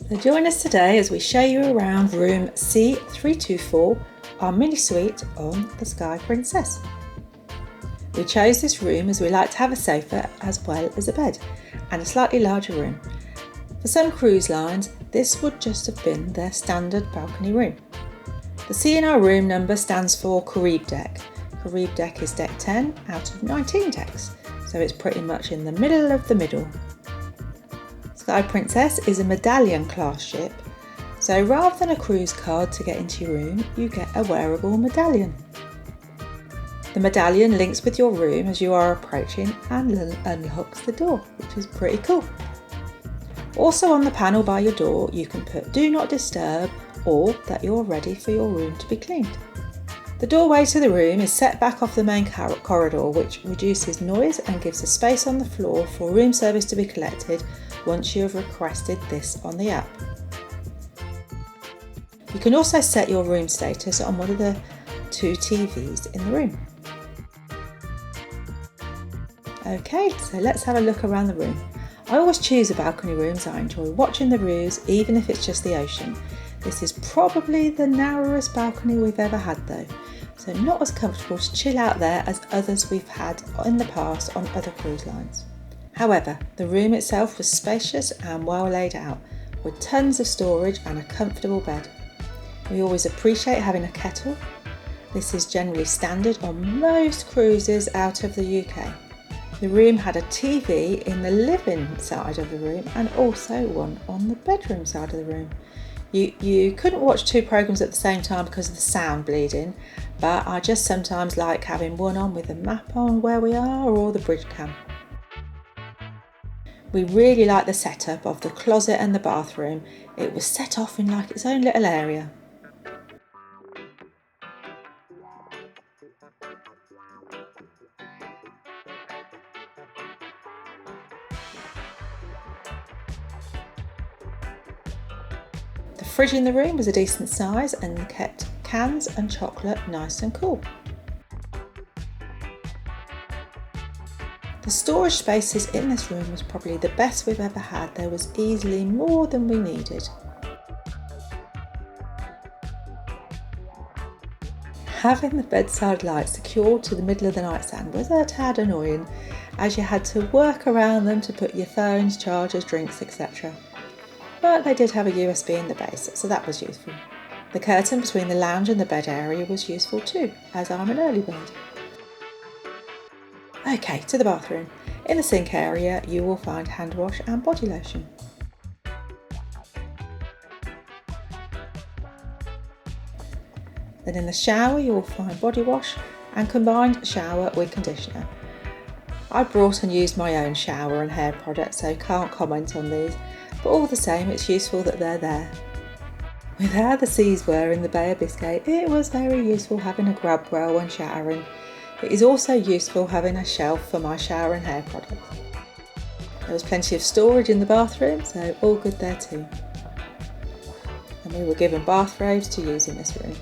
So join us today as we show you around room C324, our mini suite on the Sky Princess. We chose this room as we like to have a sofa as well as a bed and a slightly larger room. For some cruise lines, this would just have been their standard balcony room. The C in our room number stands for Carib deck. Carib deck is deck 10 out of 19 decks, so it's pretty much in the middle of the middle. Sky Princess is a medallion class ship, so rather than a cruise card to get into your room, you get a wearable medallion. The medallion links with your room as you are approaching and unlocks the door, which is pretty cool. Also on the panel by your door, you can put Do Not Disturb or that you're ready for your room to be cleaned. The doorway to the room is set back off the main corridor, which reduces noise and gives a space on the floor for room service to be collected once you have requested this on the app. You can also set your room status on one of the 2 TVs in the room. Okay, so let's have a look around the room. I always choose a balcony room as I enjoy watching the views, even if it's just the ocean. This is probably the narrowest balcony we've ever had though, so not as comfortable to chill out there as others we've had in the past on other cruise lines. However, the room itself was spacious and well laid out, with tons of storage and a comfortable bed. We always appreciate having a kettle. This is generally standard on most cruises out of the UK. The room had a TV in the living side of the room and also one on the bedroom side of the room. You couldn't watch 2 programmes at the same time because of the sound bleeding, but I just sometimes like having one on with a map on where we are or the bridge cam. We really like the setup of the closet and the bathroom. It was set off in like its own little area. The fridge in the room was a decent size and kept cans and chocolate nice and cool. The storage spaces in this room was probably the best we've ever had. There was easily more than we needed. Having the bedside light secured to the middle of the nightstand was a tad annoying, as you had to work around them to put your phones, chargers, drinks, etc. But they did have a USB in the base, so that was useful. The curtain between the lounge and the bed area was useful too, as I'm an early bird. Okay, to the bathroom. In the sink area, you will find hand wash and body lotion. Then in the shower, you will find body wash and combined shower with conditioner. I brought and used my own shower and hair products, so can't comment on these, but all the same, it's useful that they're there. With how the seas were in the Bay of Biscay, it was very useful having a grab rail when showering. It is also useful having a shelf for my shower and hair products. There was plenty of storage in the bathroom, so all good there too. And we were given bath robes to use in this room.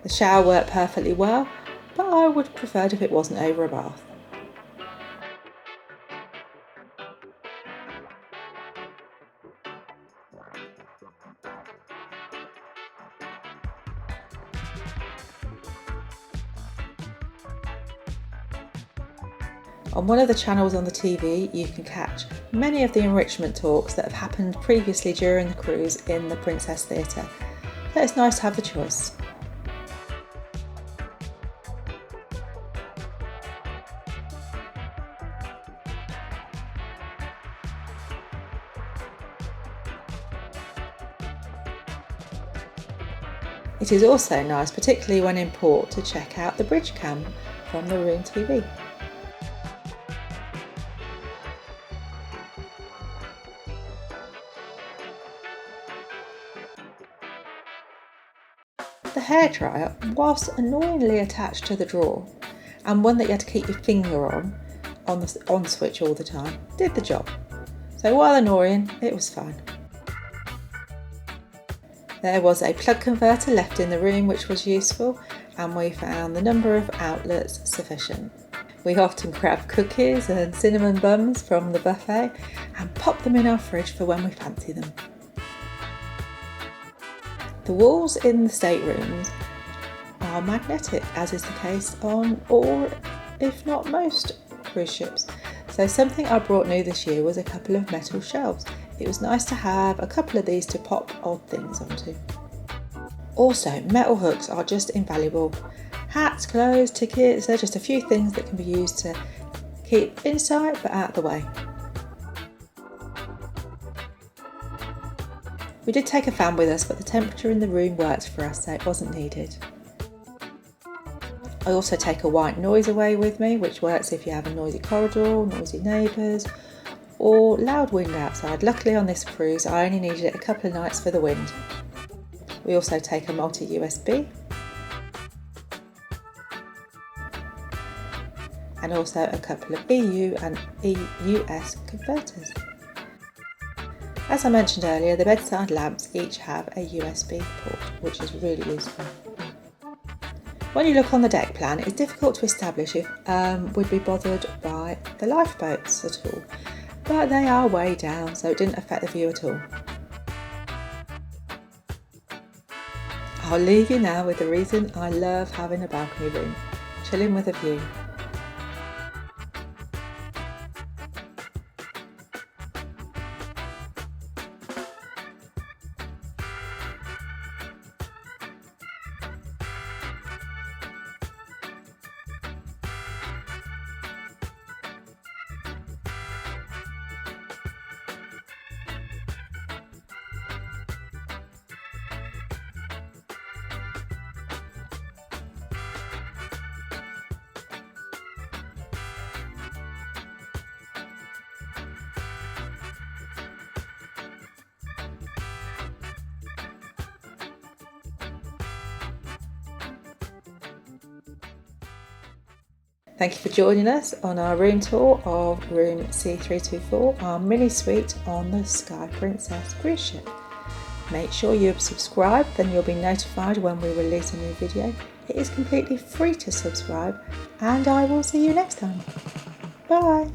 The shower worked perfectly well, but I would have preferred if it wasn't over a bath. On one of the channels on the TV, you can catch many of the enrichment talks that have happened previously during the cruise in the Princess Theatre, so it's nice to have the choice. It is also nice, particularly when in port, to check out the bridge cam from the room TV. The hairdryer was annoyingly attached to the drawer, and one that you had to keep your finger on the on switch all the time, did the job. So while annoying, it was fun. There was a plug converter left in the room which was useful, and we found the number of outlets sufficient. We often grab cookies and cinnamon buns from the buffet and pop them in our fridge for when we fancy them. The walls in the staterooms are magnetic, as is the case on all, if not most, cruise ships. So something I brought new this year was a couple of metal shelves. It was nice to have a couple of these to pop odd things onto. Also, metal hooks are just invaluable. Hats, clothes, tickets, they're just a few things that can be used to keep in sight but out of the way. We did take a fan with us, but the temperature in the room worked for us, so it wasn't needed. I also take a white noise away with me, which works if you have a noisy corridor, noisy neighbours, or loud wind outside. Luckily on this cruise I only needed it a couple of nights for the wind. We also take a multi-USB and also a couple of EU and EUS converters. As I mentioned earlier, the bedside lamps each have a USB port, which is really useful. When you look on the deck plan, it's difficult to establish if we'd be bothered by the lifeboats at all, but they are way down, so it didn't affect the view at all. I'll leave you now with the reason I love having a balcony room, chilling with a view. Thank you for joining us on our room tour of room C324, our mini suite on the Sky Princess cruise ship. Make sure you're subscribed, then you'll be notified when we release a new video. It is completely free to subscribe, and I will see you next time. Bye!